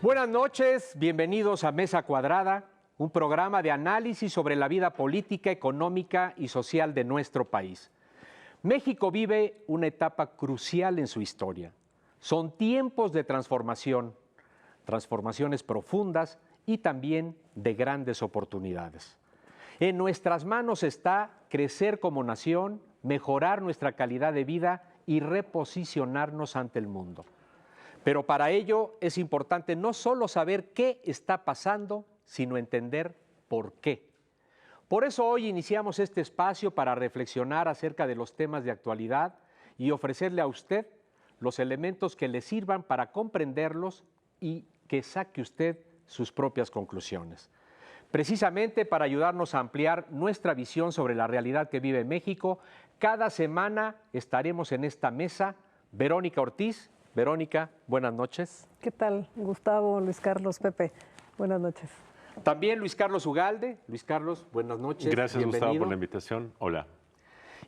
Buenas noches, bienvenidos a Mesa Cuadrada, un programa de análisis sobre la vida política, económica y social de nuestro país. México vive una etapa crucial en su historia. Son tiempos de transformación, transformaciones profundas y también de grandes oportunidades. En nuestras manos está crecer como nación, mejorar nuestra calidad de vida y reposicionarnos ante el mundo. Pero para ello es importante no solo saber qué está pasando, sino entender por qué. Por eso hoy iniciamos este espacio para reflexionar acerca de los temas de actualidad y ofrecerle a usted los elementos que le sirvan para comprenderlos y que saque usted sus propias conclusiones. Precisamente para ayudarnos a ampliar nuestra visión sobre la realidad que vive México, cada semana estaremos en esta mesa Verónica Ortiz. Verónica, buenas noches. ¿Qué tal, Gustavo, Luis Carlos, Pepe? Buenas noches. También Luis Carlos Ugalde. Luis Carlos, buenas noches. Gracias, bienvenido. Gustavo, por la invitación. Hola.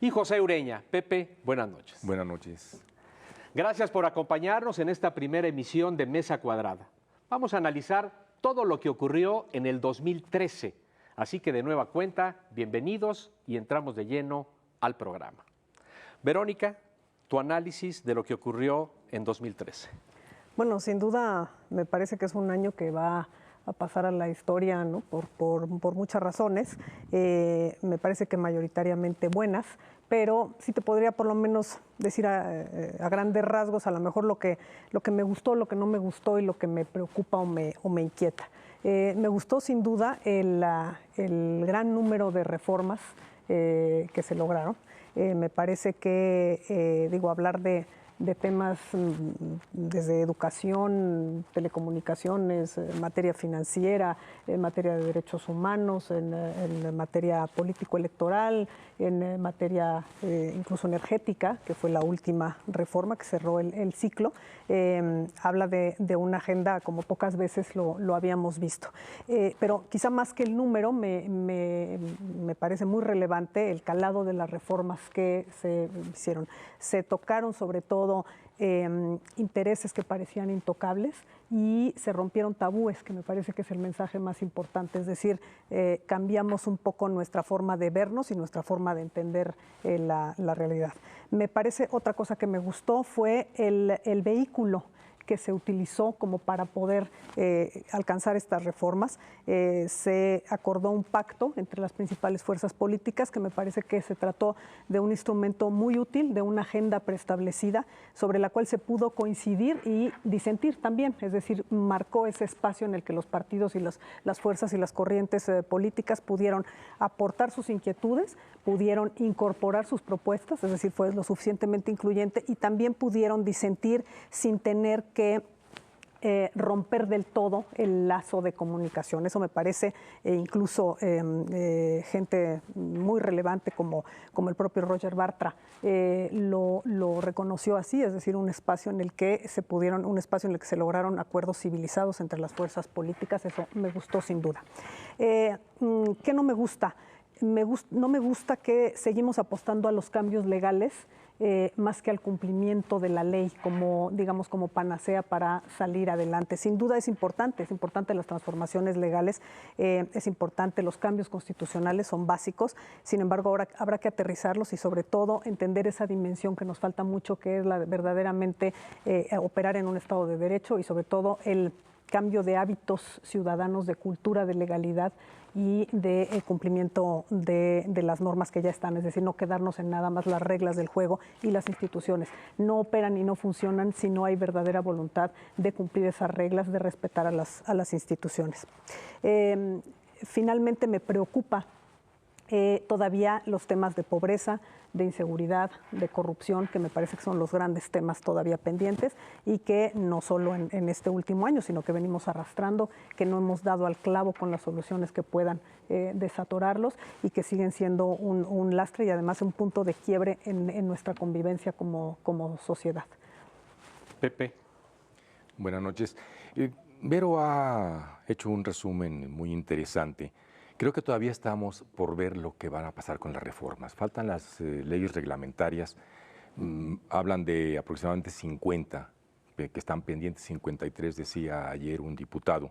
Y José Ureña. Pepe, buenas noches. Buenas noches. Gracias por acompañarnos en esta primera emisión de Mesa Cuadrada. Vamos a analizar todo lo que ocurrió en el 2013. Así que de nueva cuenta, bienvenidos y entramos de lleno al programa. Verónica, tu análisis de lo que ocurrió en 2013. Bueno, sin duda me parece que es un año que va a pasar a la historia, ¿no? por muchas razones. Me parece que mayoritariamente buenas, pero sí te podría por lo menos decir a grandes rasgos a lo mejor lo que me gustó, lo que no me gustó y lo que me preocupa o me inquieta. Me gustó sin duda el gran número de reformas que se lograron. Me parece que, hablar de temas desde educación, telecomunicaciones, materia financiera, en materia de derechos humanos, en materia político-electoral, en materia incluso energética, que fue la última reforma que cerró el ciclo, habla de una agenda como pocas veces lo habíamos visto. Pero quizá más que el número, me parece muy relevante el calado de las reformas que se hicieron. Se tocaron sobre todo intereses que parecían intocables y se rompieron tabúes, que me parece que es el mensaje más importante, es decir, cambiamos un poco nuestra forma de vernos y nuestra forma de entender la realidad. Me parece otra cosa que me gustó fue el vehículo que se utilizó como para poder alcanzar estas reformas. Se acordó un pacto entre las principales fuerzas políticas que me parece que se trató de un instrumento muy útil, de una agenda preestablecida sobre la cual se pudo coincidir y disentir también, es decir, marcó ese espacio en el que los partidos y las fuerzas y las corrientes políticas pudieron aportar sus inquietudes, pudieron incorporar sus propuestas, es decir, fue lo suficientemente incluyente y también pudieron disentir sin tener que romper del todo el lazo de comunicación. Eso me parece incluso gente muy relevante como el propio Roger Bartra lo reconoció así, es decir, un espacio en el que se lograron acuerdos civilizados entre las fuerzas políticas. Eso me gustó sin duda. ¿Qué no me gusta? No me gusta que seguimos apostando a los cambios legales más que al cumplimiento de la ley como panacea para salir adelante. Sin duda es importante las transformaciones legales, es importante, los cambios constitucionales son básicos, sin embargo ahora habrá que aterrizarlos y sobre todo entender esa dimensión que nos falta mucho, que es la de verdaderamente operar en un Estado de Derecho y sobre todo el cambio de hábitos ciudadanos, de cultura, de legalidad y de cumplimiento de las normas que ya están, es decir, no quedarnos en nada más las reglas del juego y las instituciones. No operan y no funcionan si no hay verdadera voluntad de cumplir esas reglas, de respetar a las instituciones. Finalmente me preocupa todavía los temas de pobreza, de inseguridad, de corrupción, que me parece que son los grandes temas todavía pendientes y que no solo en este último año, sino que venimos arrastrando, que no hemos dado al clavo con las soluciones que puedan desatorarlos y que siguen siendo un lastre y además un punto de quiebre en nuestra convivencia como sociedad. Pepe. Buenas noches. Vero ha hecho un resumen muy interesante. Creo que todavía estamos por ver lo que van a pasar con las reformas. Faltan las leyes reglamentarias, hablan de aproximadamente 50 que están pendientes, 53 decía ayer un diputado.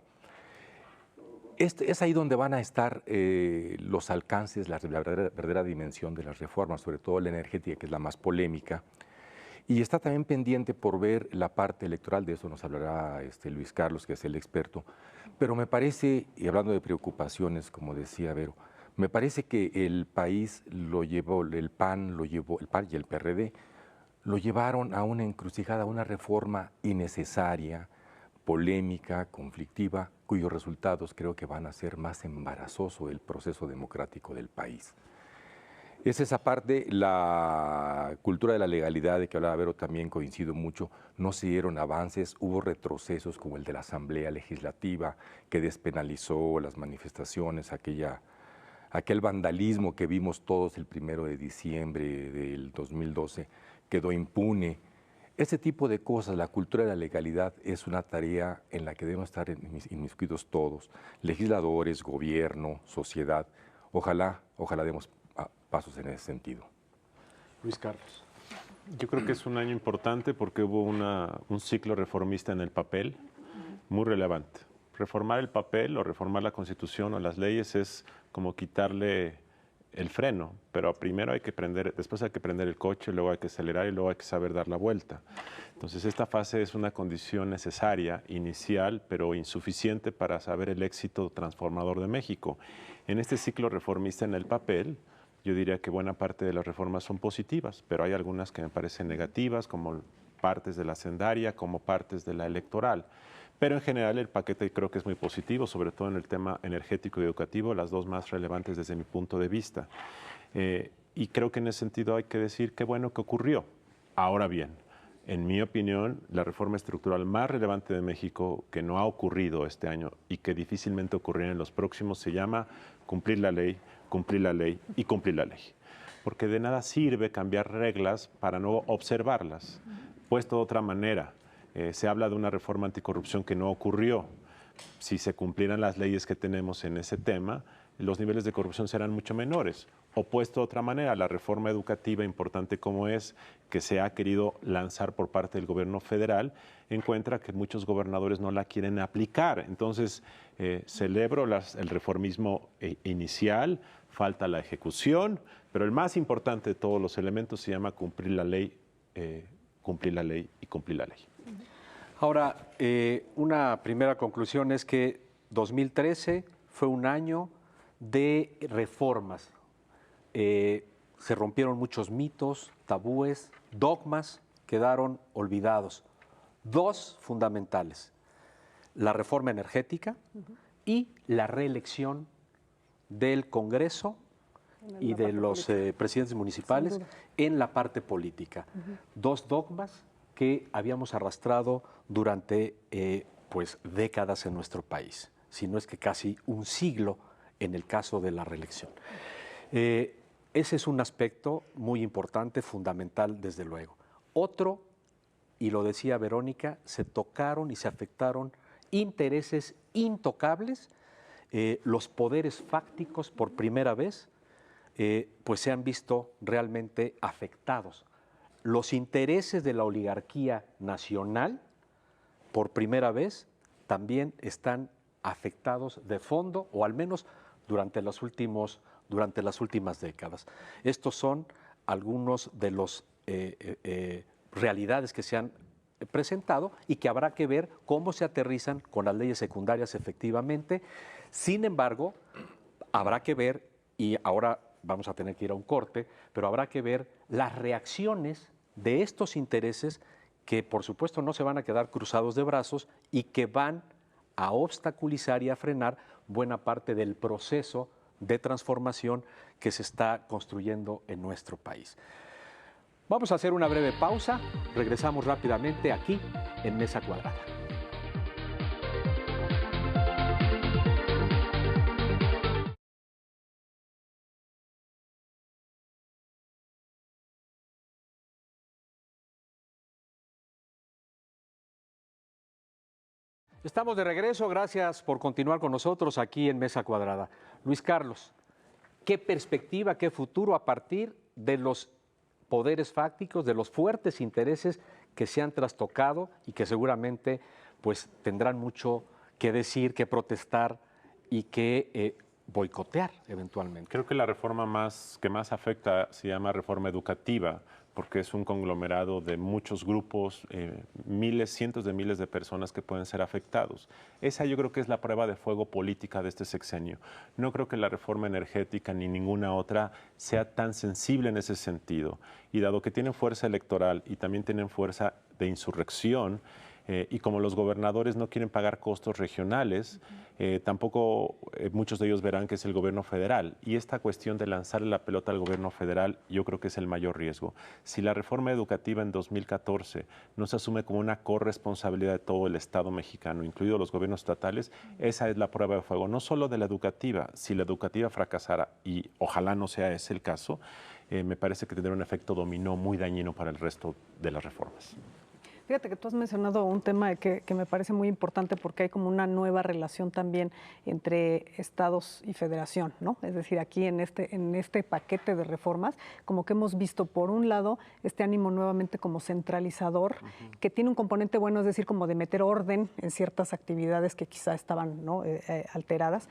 Es ahí donde van a estar los alcances, la verdadera dimensión de las reformas, sobre todo la energética, que es la más polémica. Y está también pendiente por ver la parte electoral, de eso nos hablará Luis Carlos, que es el experto. Pero me parece, y hablando de preocupaciones, como decía Vero, me parece que el país lo llevó, el PAN y el PRD, lo llevaron a una encrucijada, a una reforma innecesaria, polémica, conflictiva, cuyos resultados creo que van a ser más embarazoso el proceso democrático del país. Es esa parte, la cultura de la legalidad de que hablaba Vero, también coincido mucho, no se dieron avances, hubo retrocesos como el de la Asamblea Legislativa que despenalizó las manifestaciones, aquel vandalismo que vimos todos el 1 de diciembre del 2012 quedó impune. Ese tipo de cosas, la cultura de la legalidad, es una tarea en la que debemos estar inmiscuidos todos, legisladores, gobierno, sociedad. Ojalá demos pasos en ese sentido. Luis Carlos. Yo creo que es un año importante porque hubo un ciclo reformista en el papel muy relevante. Reformar el papel o reformar la Constitución o las leyes es como quitarle el freno, pero primero después hay que prender el coche, luego hay que acelerar y luego hay que saber dar la vuelta. Entonces esta fase es una condición necesaria, inicial, pero insuficiente para saber el éxito transformador de México. En este ciclo reformista en el papel, yo diría que buena parte de las reformas son positivas, pero hay algunas que me parecen negativas, como partes de la hacendaria, como partes de la electoral. Pero en general el paquete creo que es muy positivo, sobre todo en el tema energético y educativo, las dos más relevantes desde mi punto de vista. Y creo que en ese sentido hay que decir qué bueno que ocurrió. Ahora bien, en mi opinión, la reforma estructural más relevante de México que no ha ocurrido este año y que difícilmente ocurrirá en los próximos se llama cumplir la ley y cumplir la ley. Porque de nada sirve cambiar reglas para no observarlas. Puesto de otra manera, se habla de una reforma anticorrupción que no ocurrió. Si se cumplieran las leyes que tenemos en ese tema, los niveles de corrupción serán mucho menores. O puesto de otra manera, la reforma educativa, importante como es, que se ha querido lanzar por parte del gobierno federal, encuentra que muchos gobernadores no la quieren aplicar. Entonces, celebro el reformismo inicial, falta la ejecución, pero el más importante de todos los elementos se llama cumplir la ley y cumplir la ley. Ahora, una primera conclusión es que 2013 fue un año de reformas. Se rompieron muchos mitos, tabúes, dogmas, quedaron olvidados. Dos fundamentales, la reforma energética y la reelección del Congreso y de los presidentes municipales en la parte política. Dos dogmas que habíamos arrastrado durante décadas en nuestro país, si no es que casi un siglo en el caso de la reelección. Ese es un aspecto muy importante, fundamental, desde luego. Otro, y lo decía Verónica, se tocaron y se afectaron intereses intocables, los poderes fácticos por primera vez, pues se han visto realmente afectados. Los intereses de la oligarquía nacional, por primera vez, también están afectados de fondo, o al menos durante las últimas décadas. Estos son algunos de los realidades que se han presentado y que habrá que ver cómo se aterrizan con las leyes secundarias efectivamente. Sin embargo, habrá que ver, y ahora vamos a tener que ir a un corte, pero habrá que ver las reacciones de estos intereses que por supuesto no se van a quedar cruzados de brazos y que van a obstaculizar y a frenar buena parte del proceso de transformación que se está construyendo en nuestro país. Vamos a hacer una breve pausa, regresamos rápidamente aquí en Mesa Cuadrada. Estamos de regreso, gracias por continuar con nosotros aquí en Mesa Cuadrada. Luis Carlos, ¿qué perspectiva, qué futuro a partir de los poderes fácticos, de los fuertes intereses que se han trastocado y que seguramente pues tendrán mucho que decir, que protestar y que boicotear eventualmente. Creo que la reforma que más afecta se llama reforma educativa, porque es un conglomerado de muchos grupos, miles, cientos de miles de personas que pueden ser afectados. Esa yo creo que es la prueba de fuego política de este sexenio. No creo que la reforma energética ni ninguna otra sea tan sensible en ese sentido. Y dado que tienen fuerza electoral y también tienen fuerza de insurrección, y como los gobernadores no quieren pagar costos regionales, tampoco muchos de ellos verán que es el gobierno federal. Y esta cuestión de lanzarle la pelota al gobierno federal yo creo que es el mayor riesgo. Si la reforma educativa en 2014 no se asume como una corresponsabilidad de todo el Estado mexicano, incluidos los gobiernos estatales, esa es la prueba de fuego, no solo de la educativa. Si la educativa fracasara, y ojalá no sea ese el caso, me parece que tendrá un efecto dominó muy dañino para el resto de las reformas. Fíjate que tú has mencionado un tema que me parece muy importante porque hay como una nueva relación también entre estados y federación, ¿no? Es decir, aquí en este paquete de reformas, como que hemos visto por un lado este ánimo nuevamente como centralizador, que tiene un componente bueno, es decir, como de meter orden en ciertas actividades que quizá estaban, ¿no? Alteradas.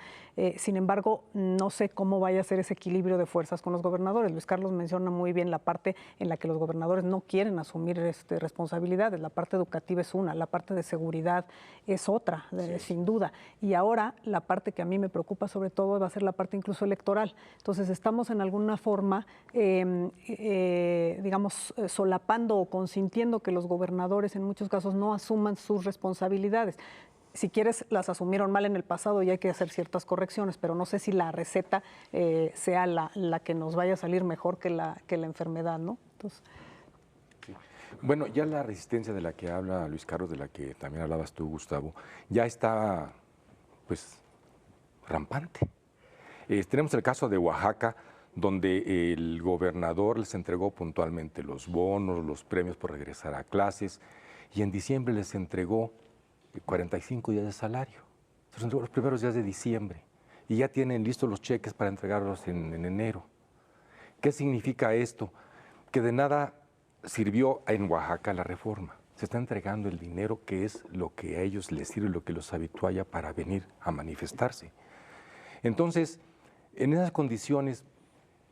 Sin embargo, no sé cómo vaya a ser ese equilibrio de fuerzas con los gobernadores. Luis Carlos menciona muy bien la parte en la que los gobernadores no quieren asumir responsabilidades. La parte educativa es una, la parte de seguridad es otra, sin duda. Y ahora la parte que a mí me preocupa sobre todo va a ser la parte incluso electoral. Entonces estamos en alguna forma, digamos, solapando o consintiendo que los gobernadores en muchos casos no asuman sus responsabilidades. Si quieres, las asumieron mal en el pasado y hay que hacer ciertas correcciones, pero no sé si la receta sea la que nos vaya a salir mejor que la enfermedad, ¿no? Entonces, bueno, ya la resistencia de la que habla Luis Carlos, de la que también hablabas tú, Gustavo, ya está, pues, rampante. Tenemos el caso de Oaxaca, donde el gobernador les entregó puntualmente los bonos, los premios por regresar a clases, y en diciembre les entregó 45 días de salario. Se los entregó los primeros días de diciembre, y ya tienen listos los cheques para entregarlos en enero. ¿Qué significa esto? Que de nada sirvió en Oaxaca la reforma. Se está entregando el dinero que es lo que a ellos les sirve, lo que los habitualla para venir a manifestarse. Entonces, en esas condiciones,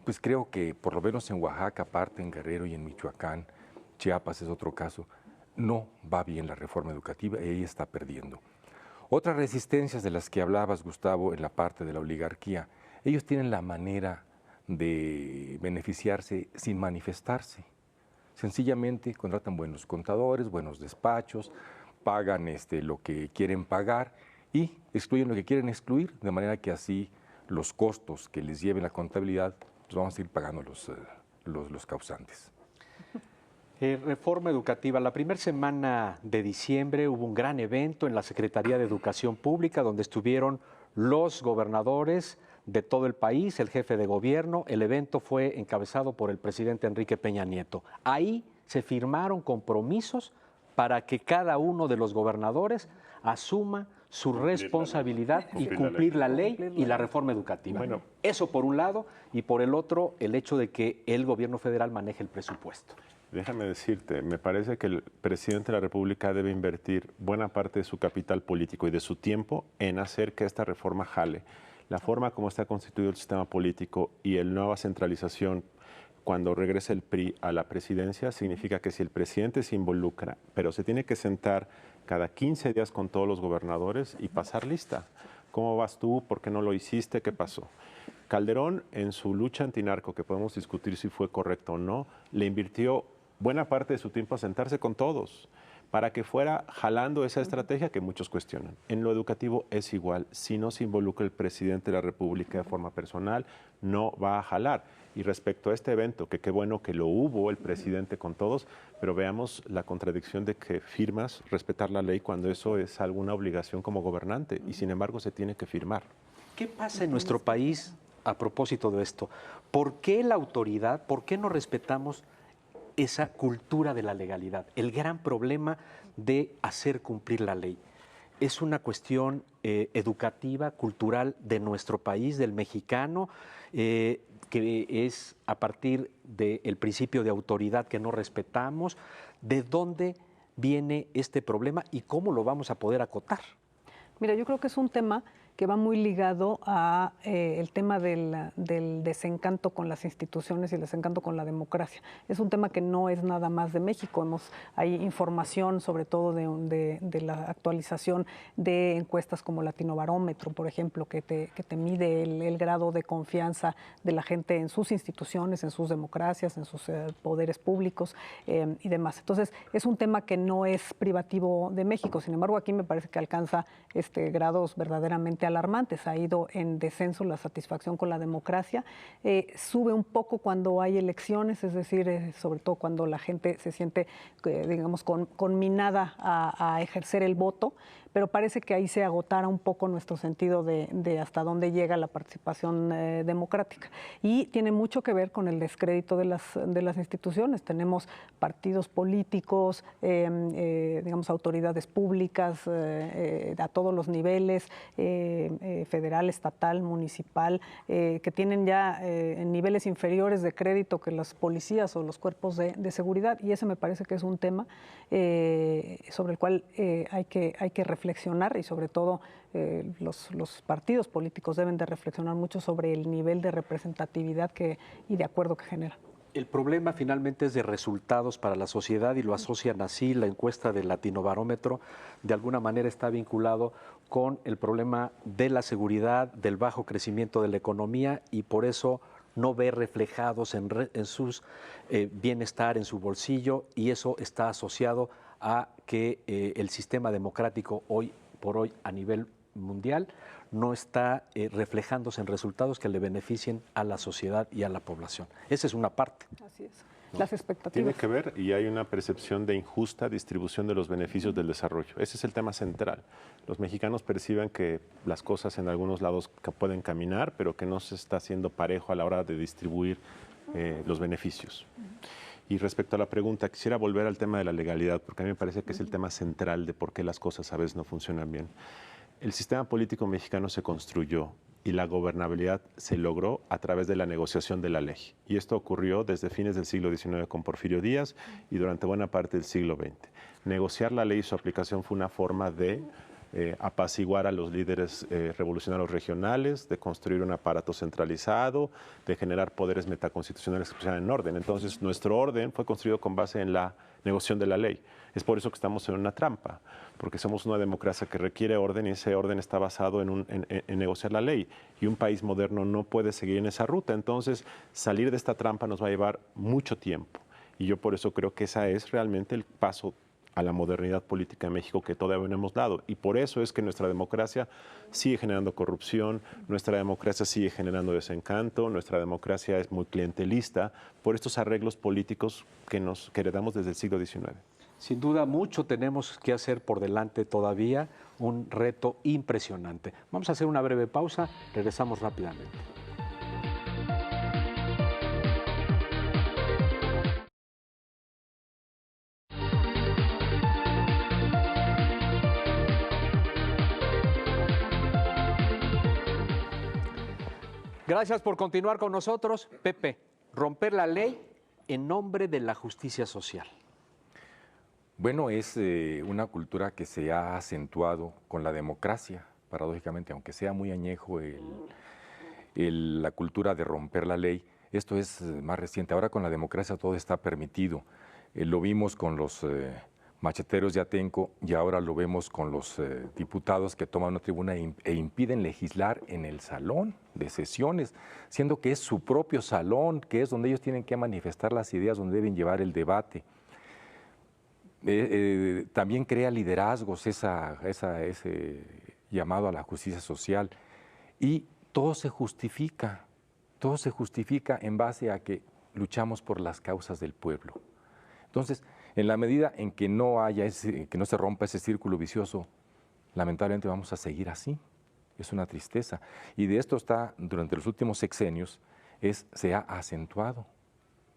pues creo que por lo menos en Oaxaca, aparte en Guerrero y en Michoacán, Chiapas es otro caso, no va bien la reforma educativa y ella está perdiendo. Otras resistencias de las que hablabas, Gustavo, en la parte de la oligarquía, ellos tienen la manera de beneficiarse sin manifestarse. Sencillamente contratan buenos contadores, buenos despachos, pagan lo que quieren pagar y excluyen lo que quieren excluir, de manera que así los costos que les lleve la contabilidad los vamos a ir pagando los causantes. Reforma educativa. La primera semana de diciembre hubo un gran evento en la Secretaría de Educación Pública donde estuvieron los gobernadores de todo el país, el jefe de gobierno. El evento fue encabezado por el presidente Enrique Peña Nieto. Ahí se firmaron compromisos para que cada uno de los gobernadores asuma su responsabilidad y cumplir la ley y la reforma educativa. Bueno, eso por un lado, y por el otro, el hecho de que el gobierno federal maneje el presupuesto. Déjame decirte, me parece que el presidente de la República debe invertir buena parte de su capital político y de su tiempo en hacer que esta reforma jale. La forma como está constituido el sistema político y la nueva centralización cuando regrese el PRI a la presidencia significa que si el presidente se involucra, pero se tiene que sentar cada 15 días con todos los gobernadores y pasar lista. ¿Cómo vas tú? ¿Por qué no lo hiciste? ¿Qué pasó? Calderón, en su lucha antinarco, que podemos discutir si fue correcto o no, le invirtió buena parte de su tiempo a sentarse con todos para que fuera jalando esa estrategia que muchos cuestionan. En lo educativo es igual. Si no se involucra el presidente de la República de forma personal, no va a jalar. Y respecto a este evento, que qué bueno que lo hubo el presidente con todos, pero veamos la contradicción de que firmas respetar la ley cuando eso es alguna obligación como gobernante y sin embargo se tiene que firmar. ¿Qué pasa en nuestro país a propósito de esto? ¿Por qué la autoridad, por qué no respetamos esa cultura de la legalidad? El gran problema de hacer cumplir la ley es una cuestión educativa, cultural de nuestro país, del mexicano, que es a partir del principio de autoridad que no respetamos, ¿De dónde viene este problema y cómo lo vamos a poder acotar? Mira, yo creo que es un tema que va muy ligado a el tema del desencanto con las instituciones y el desencanto con la democracia. Es un tema que no es nada más de México. Hay información, sobre todo de la actualización de encuestas como Latinobarómetro, por ejemplo, que te mide el grado de confianza de la gente en sus instituciones, en sus democracias, en sus poderes públicos y demás. Entonces, es un tema que no es privativo de México. Sin embargo, aquí me parece que alcanza grados verdaderamente alarmantes. Ha ido en descenso la satisfacción con la democracia. Sube un poco cuando hay elecciones, es decir, sobre todo cuando la gente se siente, digamos, conminada a ejercer el voto, pero parece que ahí se agotara un poco nuestro sentido de hasta dónde llega la participación democrática. Y tiene mucho que ver con el descrédito de las instituciones. Tenemos partidos políticos, digamos, autoridades públicas a todos los niveles, federal, estatal, municipal, que tienen ya en niveles inferiores de crédito que las policías o los cuerpos de seguridad, y ese me parece que es un tema sobre el cual hay que reflexionar, y sobre todo los partidos políticos deben de reflexionar mucho sobre el nivel de representatividad y de acuerdo que genera. El problema finalmente es de resultados para la sociedad y lo asocian así. La encuesta del Latinobarómetro de alguna manera está vinculado con el problema de la seguridad, del bajo crecimiento de la economía, y por eso no ve reflejados en sus bienestar, en su bolsillo, y eso está asociado a que el sistema democrático hoy por hoy a nivel mundial no está reflejándose en resultados que le beneficien a la sociedad y a la población. Esa es una parte. Así es. Las expectativas. Tiene que ver, y hay una percepción de injusta distribución de los beneficios del desarrollo. Ese es el tema central. Los mexicanos perciben que las cosas en algunos lados pueden caminar, pero que no se está haciendo parejo a la hora de distribuir los beneficios. Y respecto a la pregunta, quisiera volver al tema de la legalidad, porque a mí me parece que es el tema central de por qué las cosas a veces no funcionan bien. El sistema político mexicano se construyó y la gobernabilidad se logró a través de la negociación de la ley. Y esto ocurrió desde fines del siglo XIX con Porfirio Díaz y durante buena parte del siglo XX. Negociar la ley y su aplicación fue una forma de apaciguar a los líderes revolucionarios regionales, de construir un aparato centralizado, de generar poderes metaconstitucionales que pusieran en orden. Entonces, nuestro orden fue construido con base en la negociación de la ley. Es por eso que estamos en una trampa, porque somos una democracia que requiere orden y ese orden está basado en negociar la ley. Y un país moderno no puede seguir en esa ruta. Entonces, salir de esta trampa nos va a llevar mucho tiempo. Y yo por eso creo que ese es realmente el paso a la modernidad política en México que todavía no hemos dado. Y por eso es que nuestra democracia sigue generando corrupción, nuestra democracia sigue generando desencanto, nuestra democracia es muy clientelista por estos arreglos políticos que heredamos desde el siglo XIX. Sin duda, mucho tenemos que hacer por delante todavía, un reto impresionante. Vamos a hacer una breve pausa, regresamos rápidamente. Gracias por continuar con nosotros. Pepe, romper la ley en nombre de la justicia social. Bueno, es una cultura que se ha acentuado con la democracia, paradójicamente, aunque sea muy añejo la cultura de romper la ley. Esto es más reciente. Ahora con la democracia todo está permitido. Lo vimos con los macheteros de Atenco y ahora lo vemos con los diputados que toman una tribuna e impiden legislar en el salón de sesiones, siendo que es su propio salón, que es donde ellos tienen que manifestar las ideas, donde deben llevar el debate. También crea liderazgos ese llamado a la justicia social, y todo se justifica en base a que luchamos por las causas del pueblo. Entonces, en la medida en que que no se rompa ese círculo vicioso, lamentablemente vamos a seguir así. Es una tristeza. Y de esto durante los últimos sexenios, se ha acentuado.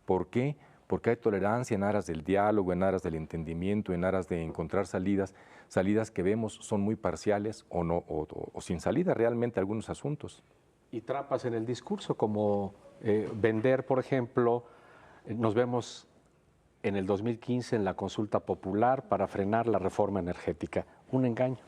¿Por qué? Porque hay tolerancia en aras del diálogo, en aras del entendimiento, en aras de encontrar salidas que vemos son muy parciales o sin salida realmente algunos asuntos. Y trampas en el discurso, como vender, por ejemplo, nos vemos en el 2015 en la consulta popular para frenar la reforma energética. Un engaño.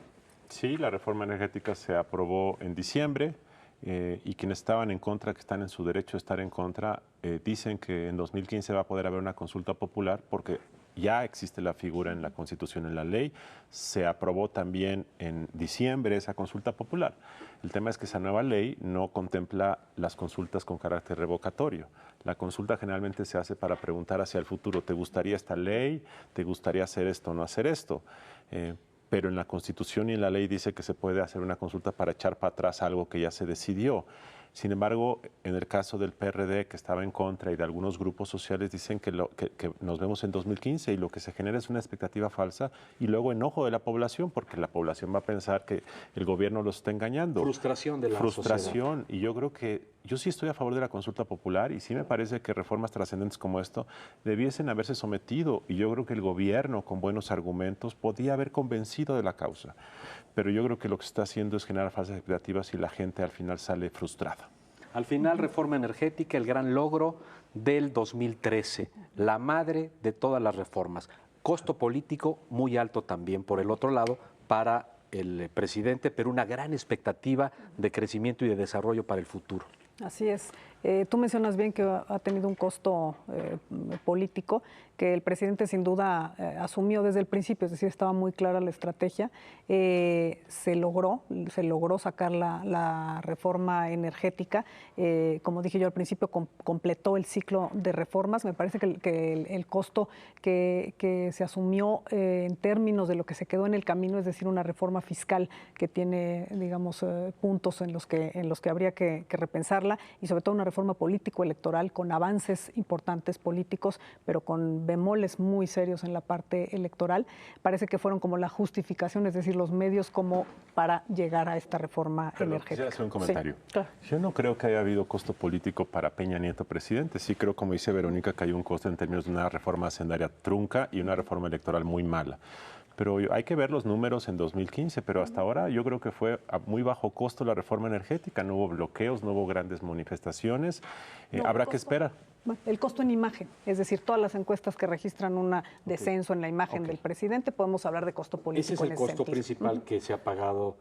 Sí, la reforma energética se aprobó en diciembre y quienes estaban en contra, que están en su derecho de estar en contra, dicen que en 2015 va a poder haber una consulta popular porque ya existe la figura en la Constitución, en la ley. Se aprobó también en diciembre esa consulta popular. El tema es que esa nueva ley no contempla las consultas con carácter revocatorio. La consulta generalmente se hace para preguntar hacia el futuro, ¿te gustaría esta ley? ¿Te gustaría hacer esto o no hacer esto? Pero en la Constitución y en la ley dice que se puede hacer una consulta para echar para atrás algo que ya se decidió. Sin embargo, en el caso del PRD, que estaba en contra, y de algunos grupos sociales, dicen que nos vemos en 2015 y lo que se genera es una expectativa falsa y luego enojo de la población, porque la población va a pensar que el gobierno los está engañando. Frustración de la Frustración. Y yo sí estoy a favor de la consulta popular y sí me parece que reformas trascendentes como esto debiesen haberse sometido y yo creo que el gobierno con buenos argumentos podía haber convencido de la causa. Pero yo creo que lo que se está haciendo es generar falsas expectativas y la gente al final sale frustrada. Al final, reforma energética, el gran logro del 2013, la madre de todas las reformas. Costo político muy alto también, por el otro lado, para el presidente, pero una gran expectativa de crecimiento y de desarrollo para el futuro. Así es. Tú mencionas bien que ha tenido un costo político que el presidente sin duda asumió desde el principio, es decir, estaba muy clara la estrategia. Se logró sacar la reforma energética. Como dije yo al principio, completó el ciclo de reformas. Me parece que el costo que se asumió en términos de lo que se quedó en el camino, es decir, una reforma fiscal que tiene, digamos, puntos en los que habría que repensarla, y sobre todo una reforma político-electoral con avances importantes políticos, pero con bemoles muy serios en la parte electoral. Parece que fueron como la justificación, es decir, los medios como para llegar a esta reforma energética. Quisiera hacer un comentario. Sí, claro. Yo no creo que haya habido costo político para Peña Nieto presidente. Sí creo, como dice Verónica, que hay un costo en términos de una reforma hacendaria trunca y una reforma electoral muy mala. Pero hay que ver los números en 2015, pero hasta ahora yo creo que fue a muy bajo costo la reforma energética. No hubo bloqueos, no hubo grandes manifestaciones. Habrá que esperar. El costo en imagen, es decir, todas las encuestas que registran un descenso en la imagen del presidente, podemos hablar de costo político. Ese es el costo principal que se ha pagado,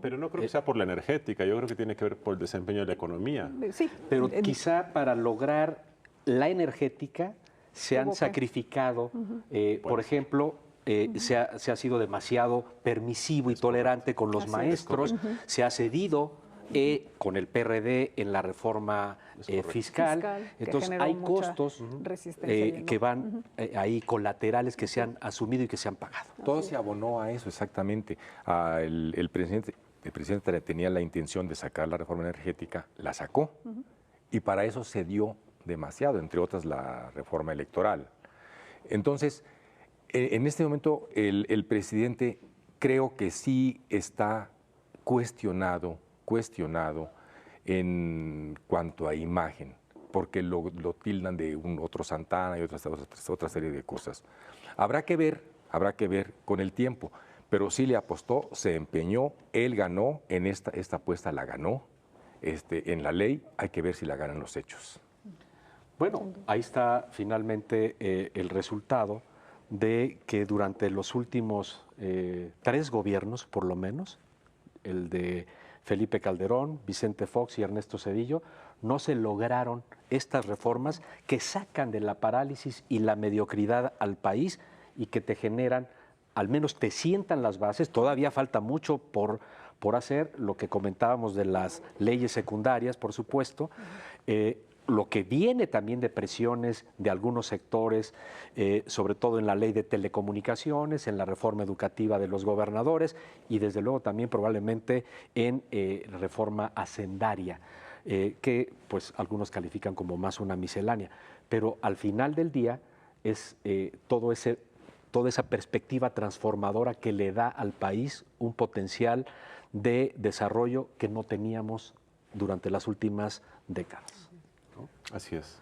Pero no creo que sea por la energética, yo creo que tiene que ver por el desempeño de la economía. Sí. Pero quizá para lograr la energética se han sacrificado, por ejemplo, se ha sido demasiado permisivo y tolerante con los maestros, se ha cedido con el PRD en la reforma fiscal. Entonces hay costos que van ahí colaterales que se han asumido y que se han pagado. Todo se abonó a eso, exactamente. El presidente tenía la intención de sacar la reforma energética, la sacó, y para eso se dio demasiado, entre otras la reforma electoral. Entonces, en este momento el presidente creo que sí está cuestionado en cuanto a imagen, porque lo tildan de un otro Santana y otra serie de cosas. Habrá que ver con el tiempo, pero sí le apostó, se empeñó, él ganó, en esta apuesta la ganó, en la ley hay que ver si la ganan los hechos. Bueno, ahí está finalmente el resultado de que durante los últimos 3 gobiernos, por lo menos, el de Felipe Calderón, Vicente Fox y Ernesto Zedillo, no se lograron estas reformas que sacan de la parálisis y la mediocridad al país y que te generan, al menos te sientan las bases. Todavía falta mucho por hacer, lo que comentábamos de las leyes secundarias, por supuesto, lo que viene también de presiones de algunos sectores, sobre todo en la ley de telecomunicaciones, en la reforma educativa de los gobernadores y desde luego también probablemente en reforma hacendaria, que pues algunos califican como más una miscelánea. Pero al final del día es toda esa perspectiva transformadora que le da al país un potencial de desarrollo que no teníamos durante las últimas décadas. Así es.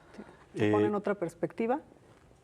Te pone en otra perspectiva,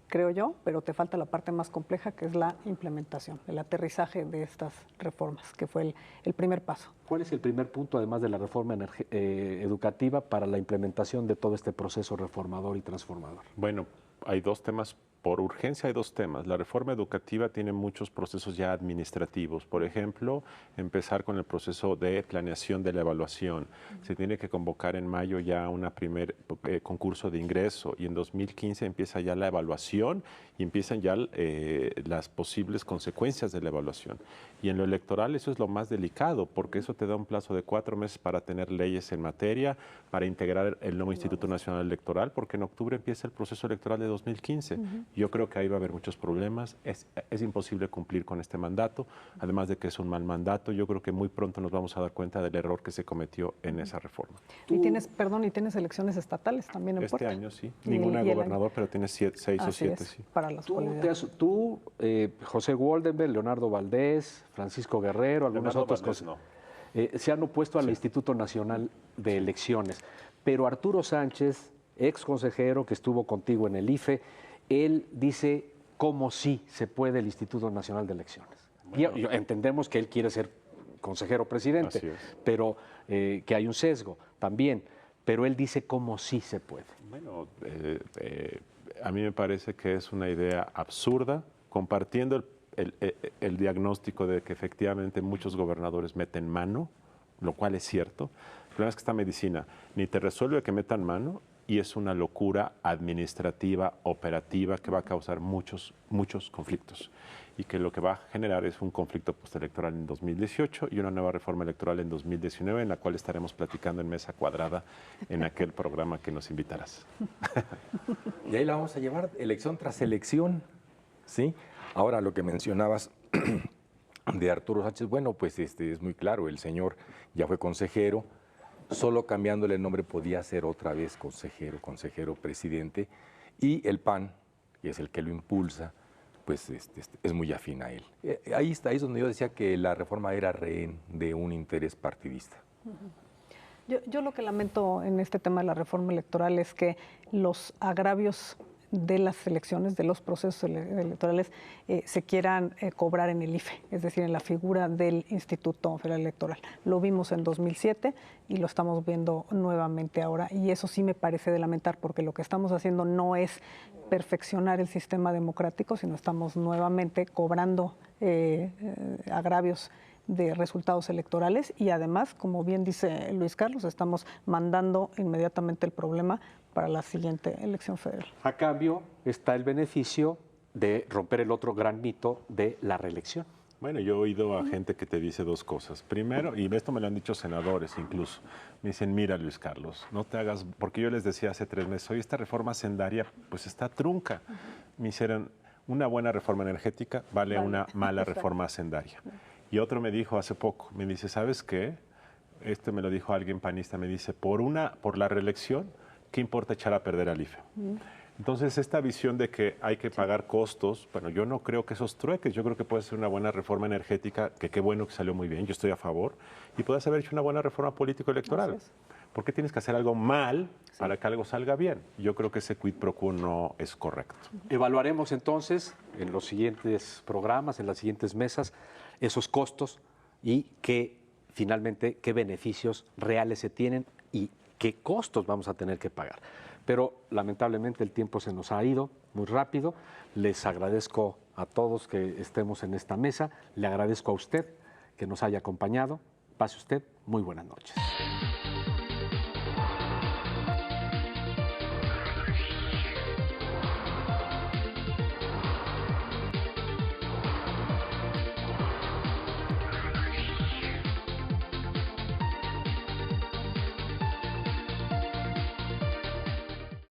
creo yo, pero te falta la parte más compleja, que es la implementación, el aterrizaje de estas reformas, que fue el primer paso. ¿Cuál es el primer punto, además de la reforma educativa, para la implementación de todo este proceso reformador y transformador? Bueno, hay 2 temas por urgencia hay dos temas. La reforma educativa tiene muchos procesos ya administrativos. Por ejemplo, empezar con el proceso de planeación de la evaluación. Se tiene que convocar en mayo ya un primer concurso de ingreso y en 2015 empieza ya la evaluación y empiezan ya las posibles consecuencias de la evaluación. Y en lo electoral eso es lo más delicado porque eso te da un plazo de 4 meses para tener leyes en materia, para integrar el nuevo Instituto Nacional Electoral, porque en octubre empieza el proceso electoral de 2015. Yo creo que ahí va a haber muchos problemas. Es imposible cumplir con este mandato, además de que es un mal mandato. Yo creo que muy pronto nos vamos a dar cuenta del error que se cometió en esa reforma. Y tienes elecciones estatales también en puerta. Este año sí, ninguna de gobernador, pero tiene 6 o 7, sí. Para las Tú, José Woldenberg, Leonardo Valdés, Francisco Guerrero, algunos otros se han opuesto al Instituto Nacional de Elecciones, pero Arturo Sánchez, ex consejero que estuvo contigo en el IFE, él dice cómo sí se puede el Instituto Nacional de Elecciones. Bueno, y entendemos que él quiere ser consejero presidente, pero que hay un sesgo también, pero él dice cómo sí se puede. Bueno, a mí me parece que es una idea absurda, compartiendo el diagnóstico de que efectivamente muchos gobernadores meten mano, lo cual es cierto. El problema es que esta medicina ni te resuelve que metan mano y es una locura administrativa, operativa, que va a causar muchos conflictos y que lo que va a generar es un conflicto postelectoral en 2018 y una nueva reforma electoral en 2019, en la cual estaremos platicando en mesa cuadrada en aquel programa que nos invitarás. Y ahí la vamos a llevar elección tras elección, ¿sí? Ahora, lo que mencionabas de Arturo Sánchez, bueno, pues es muy claro, el señor ya fue consejero, solo cambiándole el nombre podía ser otra vez consejero presidente, y el PAN, que es el que lo impulsa, pues es muy afín a él. Ahí es donde yo decía que la reforma era rehén de un interés partidista. Yo lo que lamento en este tema de la reforma electoral es que los agravios de las elecciones, de los procesos electorales, se quieran cobrar en el IFE, es decir, en la figura del Instituto Federal Electoral. Lo vimos en 2007 y lo estamos viendo nuevamente ahora, y eso sí me parece de lamentar, porque lo que estamos haciendo no es perfeccionar el sistema democrático, sino estamos nuevamente cobrando agravios de resultados electorales y además, como bien dice Luis Carlos, estamos mandando inmediatamente el problema para la siguiente elección federal. A cambio está el beneficio de romper el otro gran mito de la reelección. Bueno, yo he oído a gente que te dice dos cosas. Primero, y esto me lo han dicho senadores incluso, me dicen, mira Luis Carlos, no te hagas, porque yo les decía hace 3 meses, oye, esta reforma hacendaria pues está trunca. Me hicieron, una buena reforma energética vale una mala reforma hacendaria. Y otro me dijo hace poco, me dice, ¿sabes qué? Este me lo dijo alguien panista, me dice, por la reelección, ¿qué importa echar a perder al IFE? Entonces, esta visión de que hay que pagar costos, bueno, yo no creo que esos trueques, yo creo que puede ser una buena reforma energética, que qué bueno que salió muy bien, yo estoy a favor, y puedes haber hecho una buena reforma político-electoral. ¿Por qué tienes que hacer algo mal para que algo salga bien? Yo creo que ese quid pro quo no es correcto. Evaluaremos entonces en los siguientes programas, en las siguientes mesas, esos costos y finalmente qué beneficios reales se tienen y qué costos vamos a tener que pagar. Pero lamentablemente el tiempo se nos ha ido muy rápido. Les agradezco a todos que estemos en esta mesa. Le agradezco a usted que nos haya acompañado. Pase usted muy buenas noches.